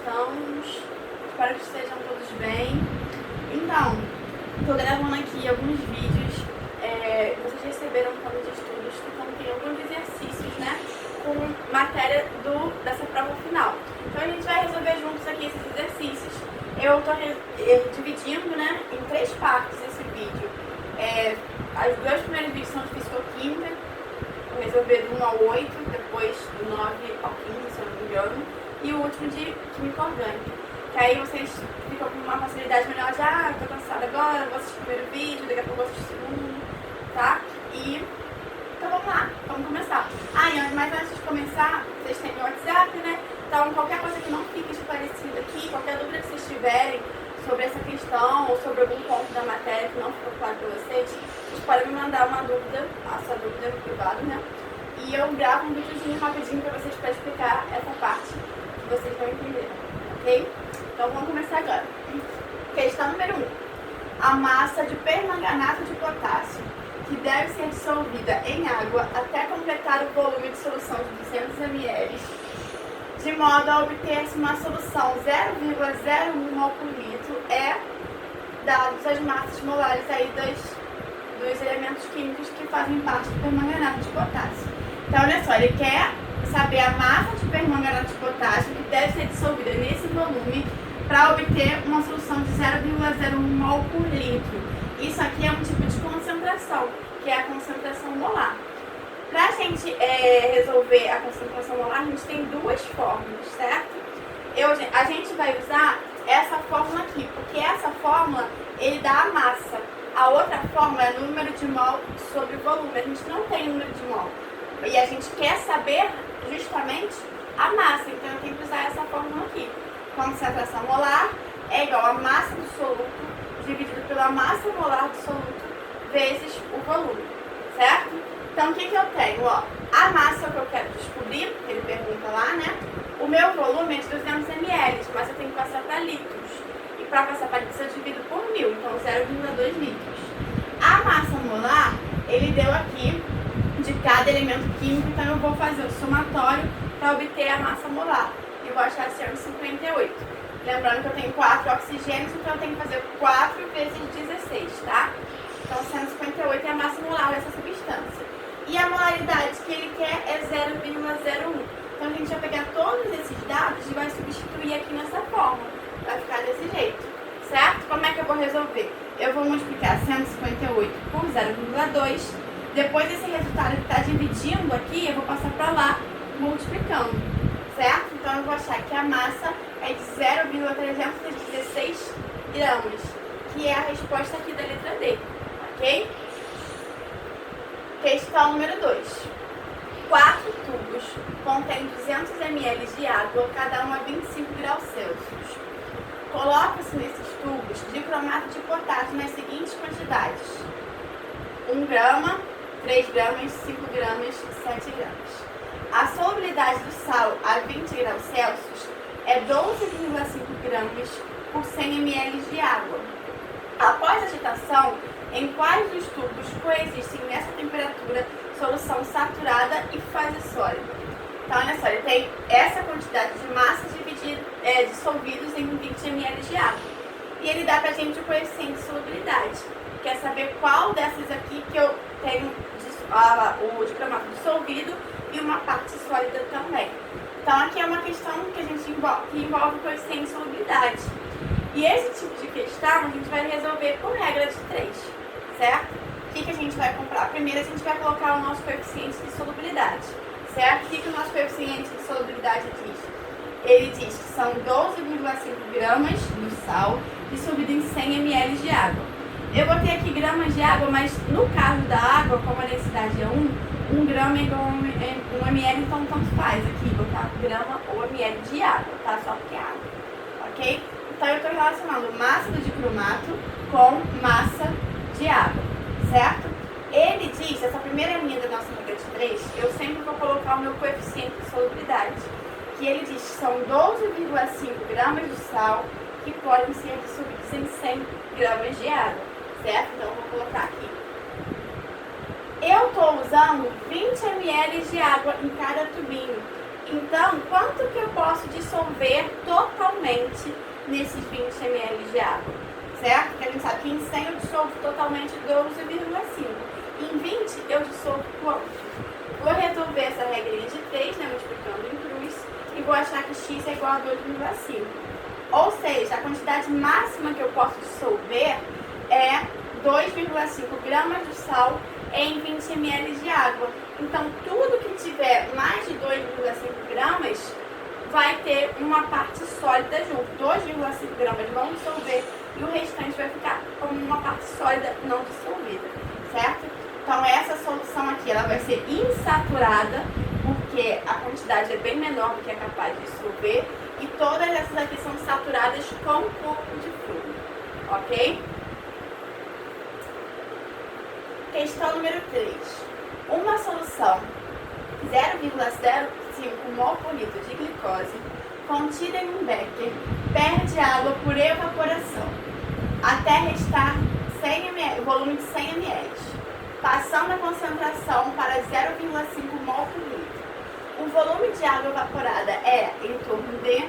estamos? Espero que estejam todos bem. Então, estou gravando aqui alguns vídeos. Vocês receberam um plano de estudos que contém alguns exercícios, né? Com matéria dessa prova final. Então a gente vai resolver juntos aqui esses exercícios. Eu estou dividindo, né, em 3 partes esse vídeo. Os 2 primeiros vídeos são de Físico-Química. Vou resolver do 1 ao 8, depois do 9 ao 15, se eu não me engano. E o último de Química Orgânica. Que aí vocês ficam com uma facilidade melhor de, tô cansada agora, vou assistir o primeiro vídeo, daqui a pouco vou assistir o segundo, tá? Então vamos lá, vamos começar. Mas antes de começar, vocês têm meu WhatsApp, né? Então qualquer coisa que não fique esclarecida aqui, qualquer dúvida que vocês tiverem sobre essa questão ou sobre algum ponto da matéria que não ficou claro para vocês podem me mandar uma dúvida, a sua dúvida no privado, né? E eu gravo um videozinho rapidinho para vocês para explicar essa parte que vocês vão entender, ok? Então vamos começar agora. Questão número 1. A massa de permanganato de potássio, que deve ser dissolvida em água até completar o volume de solução de 200 ml, de modo a obter-se uma solução 0,01 mol por litro, dados as massas molares aí dos elementos químicos que fazem parte do permanganato de potássio. Então, olha só, ele quer saber a massa de permanganato de potássio que deve ser dissolvida nesse volume para obter uma solução de 0,01 mol por litro. Isso aqui é um tipo de concentração, que é a concentração molar. Para a gente resolver a concentração molar, a gente tem 2 fórmulas, certo? A gente vai usar essa fórmula aqui, porque essa fórmula, ele dá a massa. A outra fórmula é número de mol sobre volume. A gente não tem número de mol. E a gente quer saber justamente a massa. Então eu tenho que usar essa fórmula aqui. Concentração molar é igual a massa do soluto dividido pela massa molar do soluto vezes o volume, certo? Então o que eu tenho? A massa que eu quero descobrir, ele pergunta lá, né? O meu volume é de 200 ml, mas eu tenho que passar para litros. E para passar para litros eu divido por 1000, então 0,2 litros. A massa molar, ele deu aqui de cada elemento químico, então eu vou fazer o somatório para obter a massa molar. E vou achar 158. Lembrando que eu tenho 4 oxigênios, então eu tenho que fazer 4 vezes 16, tá? Então 158 é a massa molar dessa substância. E a molaridade que ele quer é 0,01. Então a gente vai pegar todos esses dados e vai substituir aqui nessa fórmula. Vai ficar desse jeito, certo? Como é que eu vou resolver? Eu vou multiplicar 158 por 0,2. Depois desse resultado que está dividindo aqui, eu vou passar para lá multiplicando, certo? Então eu vou achar que a massa é de 0,316 gramas, que é a resposta aqui da letra D, ok? Questão número 2. 4 tubos contêm 200 ml de água, cada um a 25 graus Celsius. Coloca-se nesses tubos dicromato de potássio nas seguintes quantidades: 1 grama, 3 gramas, 5 gramas, 7 gramas. A solubilidade do sal a 20 graus Celsius é 12,5 gramas por 100 ml de água. Após a agitação, em quais dos tubos coexistem nessa temperatura solução saturada e fase sólida? Então, olha só, ele tem essa quantidade de massa dissolvidos em 20 ml de água. E ele dá pra gente o coeficiente de solubilidade. Quer saber qual dessas aqui que eu tenho o dicromato dissolvido e uma parte sólida também. Então aqui é uma questão que envolve o coeficiente de solubilidade. E esse tipo de questão a gente vai resolver por regra de 3, certo? O que a gente vai comprar? Primeiro a gente vai colocar o nosso coeficiente de solubilidade, certo? O que o nosso coeficiente de solubilidade diz? Ele diz que são 12,5 gramas do sal dissolvido em 100 ml de água. Eu botei aqui gramas de água, mas no caso da água, como a densidade é 1 grama é igual a 1 ml, então tanto faz aqui botar grama ou ml de água, tá? Só porque é água, ok? Então eu estou relacionando massa do dicromato com massa de água, certo? Ele diz, essa primeira linha da nossa regra de 3, eu sempre vou colocar o meu coeficiente de solubilidade, que ele diz que são 12,5 gramas de sal que podem ser dissolvidos em 100 gramas de água, certo? Então eu vou colocar aqui. Eu estou usando 20 ml de água em cada tubinho. Então, quanto que eu posso dissolver totalmente nesses 20 ml de água? Certo? Porque a gente sabe que em 100 eu dissolvo totalmente 12,5. Em 20 eu dissolvo quanto? Vou resolver essa regrinha de 3, né, multiplicando em cruz, e vou achar que x é igual a 2,5. Ou seja, a quantidade máxima que eu posso dissolver é 2,5 gramas de sal em 20 ml de água. Então, tudo que tiver mais de 2,5 gramas vai ter uma parte sólida junto. 2,5 gramas vão dissolver e o restante vai ficar como uma parte sólida não dissolvida, certo? Então, essa solução aqui ela vai ser insaturada, porque a quantidade é bem menor do que é capaz de dissolver, e todas essas aqui são saturadas com pouco de fluido, ok? Questão número 3. Uma solução 0,05 mol por litro de glicose contida em um becker perde água por evaporação até restar 100 ml, volume de 100 ml, passando a concentração para 0,5 mol por litro. O volume de água evaporada é em torno de...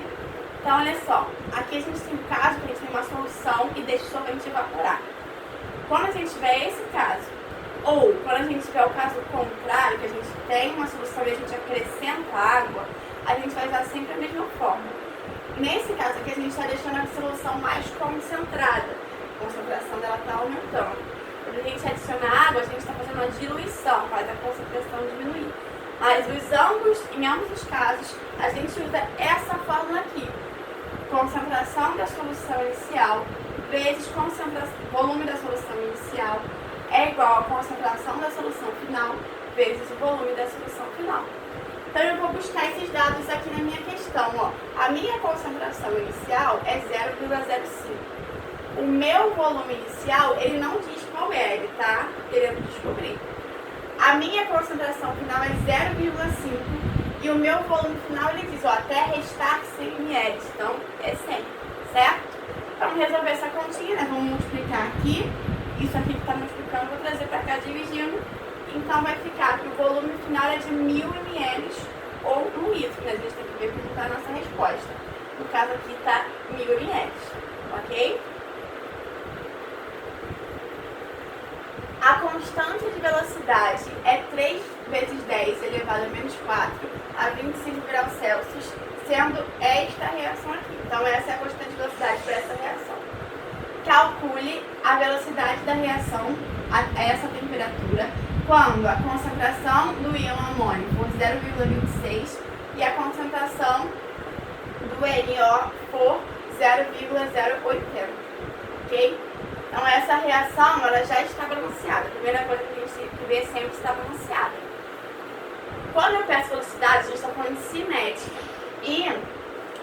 Então, olha só, aqui a gente tem um caso que a gente tem uma solução e deixa o solvente evaporar. Quando a gente tiver esse caso, ou quando a gente tiver o caso contrário, que a gente tem uma solução e a gente acrescenta água, a gente vai usar sempre a mesma forma. Nesse caso aqui, a gente está deixando a solução mais concentrada. A concentração dela está aumentando. Quando a gente adiciona água, a gente está fazendo uma diluição, faz a concentração diminuir. Mas em ambos os casos, a gente usa essa fórmula aqui. Concentração da solução inicial vezes volume da solução inicial é igual a concentração da solução final vezes o volume da solução final. Então, eu vou buscar esses dados aqui na minha questão. Ó. A minha concentração inicial é 0,05. O meu volume inicial, ele não diz qual é, ele está querendo descobrir. A minha concentração final é 0,5 e o meu volume final, ele diz, ó, até restar 100 ml. Então, é 100, certo? Vamos resolver essa continha, né? Vamos multiplicar aqui. Isso aqui que está multiplicando, vou trazer para cá dividindo. Então, vai ficar que o volume final é de 1000 ml ou 1 litro, né? A gente tem que ver como está a nossa resposta. No caso aqui está 1000 ml, ok? A constante de velocidade é 3 vezes 10 elevado a menos 4 a 25 graus Celsius, sendo esta a reação aqui. Então, essa é a constante de velocidade para essa reação. Calcule a velocidade da reação a essa temperatura quando a concentração do íon amônio for 0,26 e a concentração do NO for 0,080, ok? Então, essa reação ela já está balanceada. A primeira coisa que a gente tem que ver é sempre se está balanceada. Quando eu peço velocidade, a gente está falando de cinética. E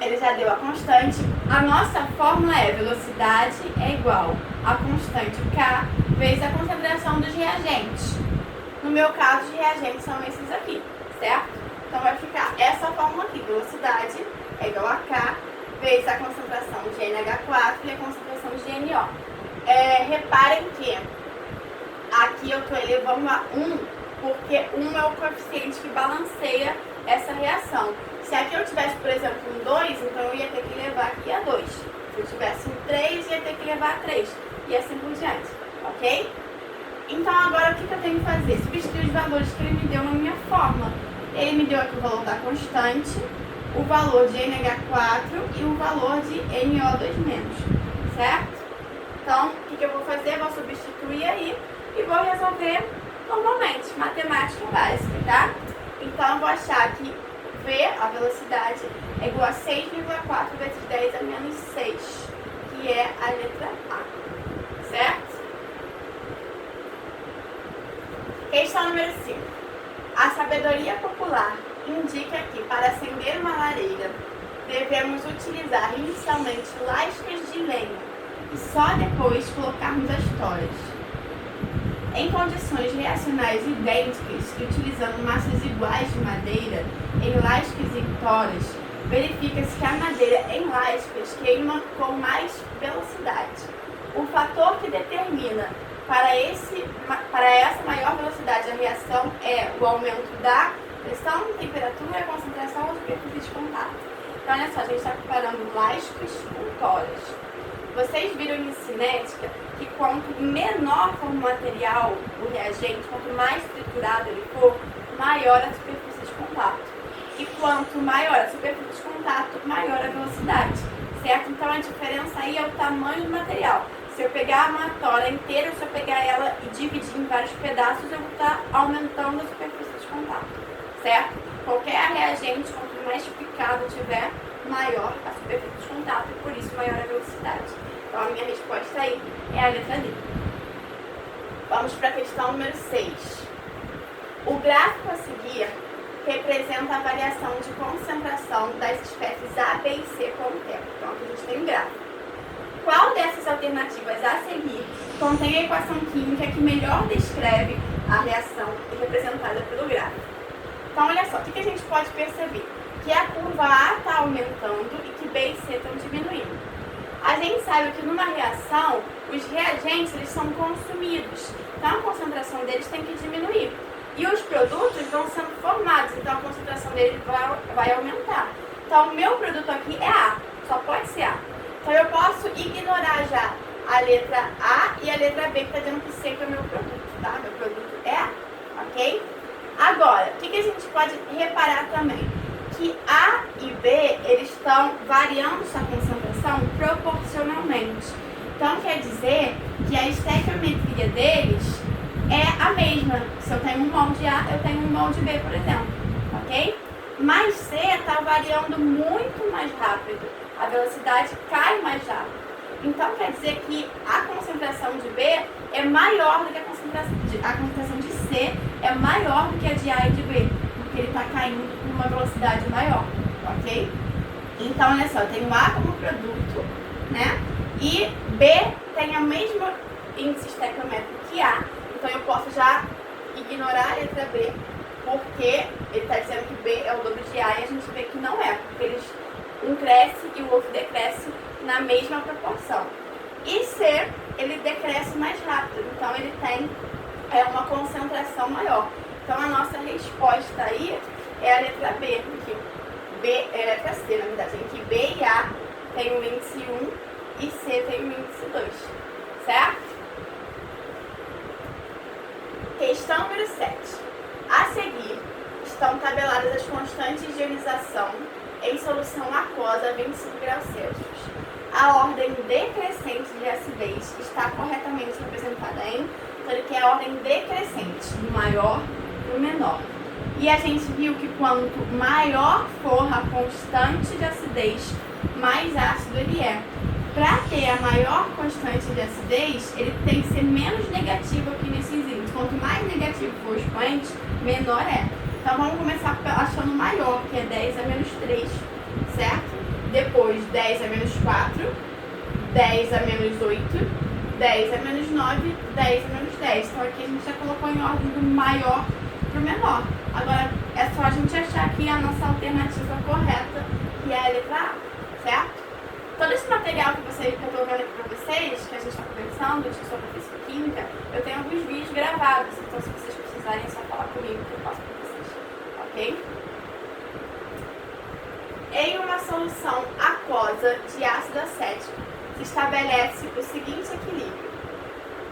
ele já deu a constante. A nossa fórmula é velocidade é igual a constante K vezes a concentração dos reagentes. No meu caso, os reagentes são esses aqui, certo? Então, vai ficar essa fórmula aqui. Velocidade é igual a K vezes a concentração de NH4 e a concentração de NO. Reparem que aqui eu estou elevando a 1, porque 1 é o coeficiente que balanceia essa reação. Se aqui eu tivesse, por exemplo, um 2, então eu ia ter que levar aqui a 2. Se eu tivesse um 3, ia ter que levar a 3. E assim por diante, ok? Então agora o que eu tenho que fazer? Substituir os valores que ele me deu na minha fórmula. Ele me deu aqui o valor da constante, o valor de NH4 e o valor de NO2-, certo? Então, o que eu vou fazer? Vou substituir aí e vou resolver normalmente, matemática básica, tá? Então, eu vou achar que V, a velocidade, é igual a 6,4 vezes 10 a menos 6, que é a letra A, certo? Questão número 5. A sabedoria popular indica que, para acender uma lareira, devemos utilizar inicialmente lascas de lenha e só depois colocarmos as toras. Em condições reacionais idênticas e utilizando massas iguais de madeira em lascas e toras, verifica-se que a madeira em lascas queima com mais velocidade. O fator que determina para essa maior velocidade da reação é o aumento da Pressão, temperatura, concentração ou superfície de contato. Então, olha só, a gente está comparando lásticos com toras. Vocês viram em cinética que quanto menor for o material, o reagente, quanto mais triturado ele for, maior a superfície de contato. E quanto maior a superfície de contato, maior a velocidade, certo? Então a diferença aí é o tamanho do material. Se eu pegar uma tora inteira, se eu pegar ela e dividir em vários pedaços, eu vou estar aumentando a superfície de contato, certo? Qualquer reagente, quanto mais picado tiver, maior a superfície de contato e por isso maior a velocidade. Então a minha resposta aí é a letra D. Vamos para a questão número 6. O gráfico a seguir representa a variação de concentração das espécies A, B e C com o tempo. Então aqui a gente tem um gráfico. Qual dessas alternativas a seguir contém a equação química que melhor descreve a reação representada pelo gráfico? Então olha só, o que a gente pode perceber? Que a curva A está aumentando e que B e C estão diminuindo. A gente sabe que numa reação, os reagentes eles são consumidos, então a concentração deles tem que diminuir. E os produtos vão sendo formados, então a concentração deles vai aumentar. Então o meu produto aqui é A, só pode ser A. Então eu posso ignorar já a letra A e a letra B que está dizendo que C que é o meu produto, tá? Meu produto é A, ok? Agora, o que a gente pode reparar também? Que A e B, eles estão variando sua concentração proporcionalmente. Então, quer dizer que a estequiometria deles é a mesma. Se eu tenho um mol de A, eu tenho um mol de B, por exemplo, ok? Mas C está variando muito mais rápido. A velocidade cai mais rápido. Então, quer dizer que a concentração de B é maior do que a concentração de C é maior do que a de A e de B, porque ele está caindo com uma velocidade maior, ok? Então, olha só, eu tenho A como produto, né? E B tem a mesma índice estequiométrico que A, então eu posso já ignorar a letra B, porque ele está dizendo que B é o dobro de A e a gente vê que não é, porque um cresce e o outro decresce na mesma proporção. E C, ele decresce mais rápido, então ele tem uma concentração maior. Então a nossa resposta aí é a letra B, que B é a letra C, na verdade, em que B e A tem o índice 1 e C tem o índice 2, certo? Questão número 7. A seguir, estão tabeladas as constantes de ionização em solução aquosa a 25 graus Celsius. A ordem decrescente de acidez está corretamente representada em, então ele quer a ordem decrescente, do maior para o menor. E a gente viu que quanto maior for a constante de acidez, mais ácido ele é. Para ter a maior constante de acidez, ele tem que ser menos negativo aqui nesses índices. Quanto mais negativo for o expoente, menor é. Então vamos começar achando maior, que é 10 a menos 3, certo? Depois 10 a menos 4, 10 a menos 8, 10 a menos 9, 10 a menos 10. Então aqui a gente já colocou em ordem do maior para o menor. Agora é só a gente achar aqui a nossa alternativa correta, que é a letra A, certo? Todo esse material que eu estou vendo aqui para vocês, que a gente está conversando sobre física e química, eu tenho alguns vídeos gravados, então se vocês precisarem é só falar comigo que eu passo para vocês, ok? Em uma solução aquosa de ácido acético, se estabelece o seguinte equilíbrio.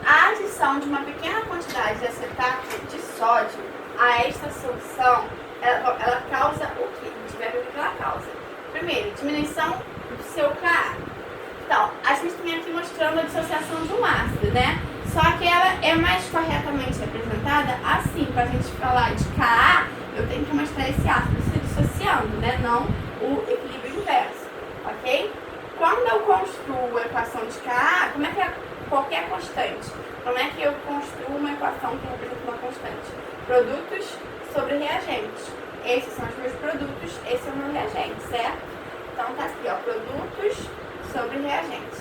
A adição de uma pequena quantidade de acetato de sódio a esta solução, ela causa o quê? A gente vai ver o que ela causa. Primeiro, diminuição do seu Ka. Então, a gente tem aqui mostrando a dissociação de um ácido, né? Só que ela é mais corretamente representada assim. Para a gente falar de Ka, eu tenho que mostrar esse ácido se dissociando, né? Não o equilíbrio inverso, ok? Quando eu construo a equação de Ka, como é que é qualquer constante? Como é que eu construo uma equação que representa uma constante? Produtos sobre reagentes. Esses são os meus produtos, esse é o meu reagente, certo? Então tá aqui, ó, produtos sobre reagentes.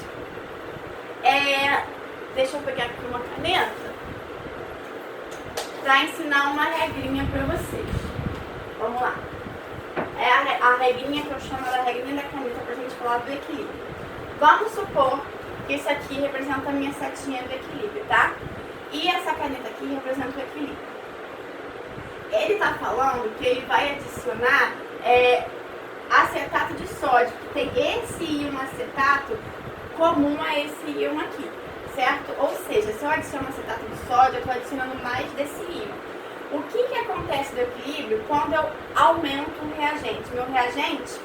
Deixa eu pegar aqui uma caneta para ensinar uma regrinha para vocês. Vamos lá. É a regrinha que eu chamo da regrinha da caneta para a gente falar do equilíbrio. Vamos supor que isso aqui representa a minha setinha do equilíbrio, tá? E essa caneta aqui representa o equilíbrio. ele está falando que ele vai adicionar acetato de sódio, que tem esse íon acetato comum a esse íon aqui, certo? Ou seja, se eu adiciono acetato de sódio, eu estou adicionando mais desse íon. O que acontece do equilíbrio quando eu aumento um reagente? Meu reagente...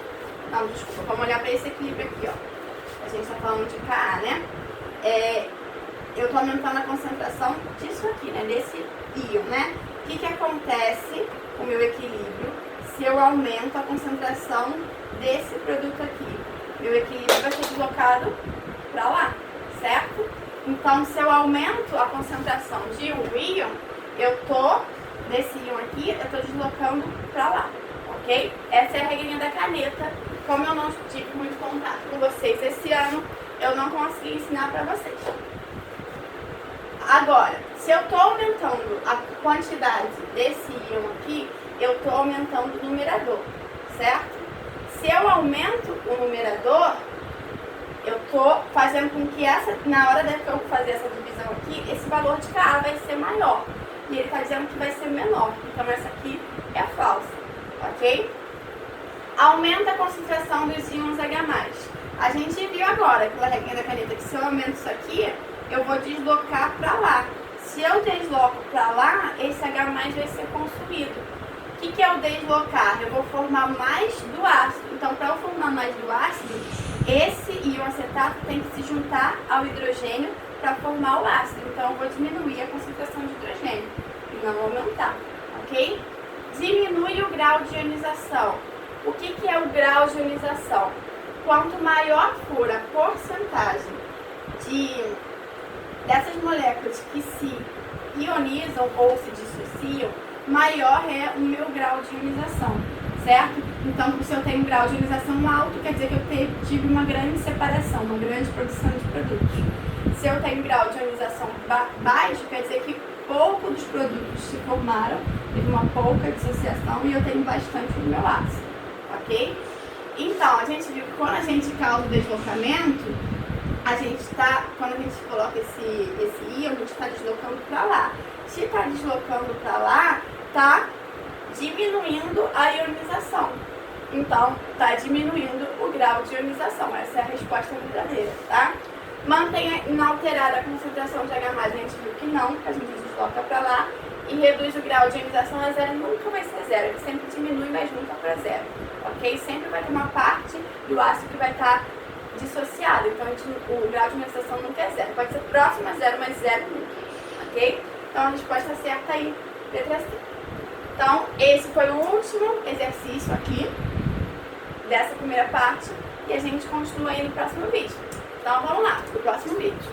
Não, desculpa, vamos olhar para esse equilíbrio aqui, ó. A gente está falando de Ka, né? Eu estou aumentando a concentração disso aqui, né? Desse íon, né? O que acontece com o meu equilíbrio se eu aumento a concentração desse produto aqui? Meu equilíbrio vai ser deslocado para lá, certo? Então, se eu aumento a concentração de um íon, desse íon aqui, eu estou deslocando para lá, ok? Essa é a regrinha da caneta. Como eu não tive muito contato com vocês esse ano, eu não consegui ensinar para vocês. Agora, se eu estou aumentando a quantidade desse íon aqui, eu estou aumentando o numerador, certo? Se eu aumento o numerador, eu estou fazendo com que na hora que eu fazer essa divisão aqui, esse valor de Ka vai ser maior. E ele está dizendo que vai ser menor. Então essa aqui é falsa, ok? Aumenta a concentração dos íons H+. A gente viu agora, pela regrinha da caneta, que se eu aumento isso aqui, eu vou deslocar para lá. Se eu desloco para lá, esse H+ vai ser consumido. O que é o deslocar? Eu vou formar mais do ácido. Então, para eu formar mais do ácido, esse íon acetato tem que se juntar ao hidrogênio para formar o ácido. Então, eu vou diminuir a concentração de hidrogênio e não aumentar, ok? Diminui o grau de ionização. O que é o grau de ionização? Quanto maior for a porcentagem dessas moléculas que se ionizam ou se dissociam, maior é o meu grau de ionização, certo? Então, se eu tenho um grau de ionização alto, quer dizer que eu tive uma grande separação, uma grande produção de produtos. Se eu tenho grau de ionização baixo, quer dizer que pouco dos produtos se formaram, teve uma pouca dissociação e eu tenho bastante no meu ácido, ok? Então, a gente viu que quando a gente causa o deslocamento, quando a gente coloca esse íon, a gente está deslocando para lá. Se está deslocando para lá, está diminuindo a ionização. Então, está diminuindo o grau de ionização. Essa é a resposta verdadeira, tá? Mantém inalterada a concentração de H+, a gente viu que não, a gente desloca para lá. E reduz o grau de ionização a zero, nunca vai ser zero. Ele sempre diminui, mas nunca para zero, ok? Sempre vai ter uma parte do ácido que vai estar dissociado. Então, o grau de ionização nunca é zero. Pode ser próximo a zero, mas zero nunca, ok? Então, a resposta certa aí, letra C. Então, esse foi o último exercício aqui dessa primeira parte. E a gente continua aí no próximo vídeo. Então, vamos lá, pro próximo vídeo.